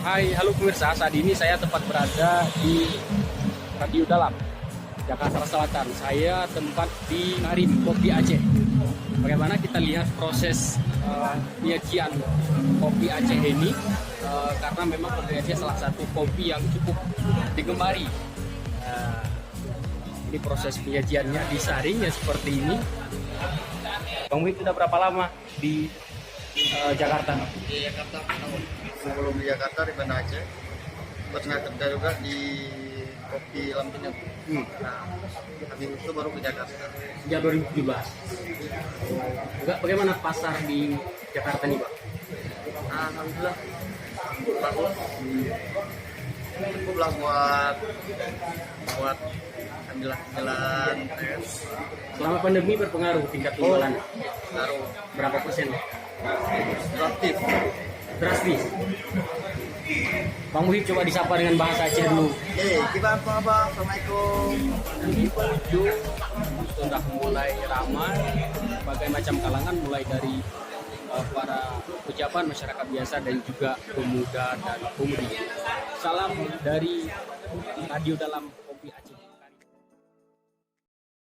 Hai, halo pemirsa. Saat ini saya tepat berada di Radio Dalam, Jakarta Selatan. Saya tempat di Karim Kopi Aceh. Bagaimana kita lihat proses penyajian kopi Aceh ini, karena memang kopi Aceh salah satu kopi yang cukup digemari. Ini proses penyajiannya disaring ya seperti ini. Bang Wid sudah berapa lama di Jakarta? Di Jakarta sebelum di Jakarta di Banda Aceh, pernah kerja juga di kopi Lampinang. Nah, habis itu baru ke Jakarta. Sejak 2017. Enggak, bagaimana pasar di Jakarta nih, Pak? Alhamdulillah bagus. Cukup lah buat camilan tes. Selama pandemi berpengaruh tingkat penjualan. Taruh Berapa persen? relatif. Drastis. Bang Muhib coba disapa dengan bahasa Aceh dulu. Kita apa? Assalamualaikum. Ini pengunjung sudah mulai ramai, berbagai macam kalangan, mulai dari para pejabat, masyarakat biasa, dan juga pemuda dan pemudi. Salam dari Radio Dalam.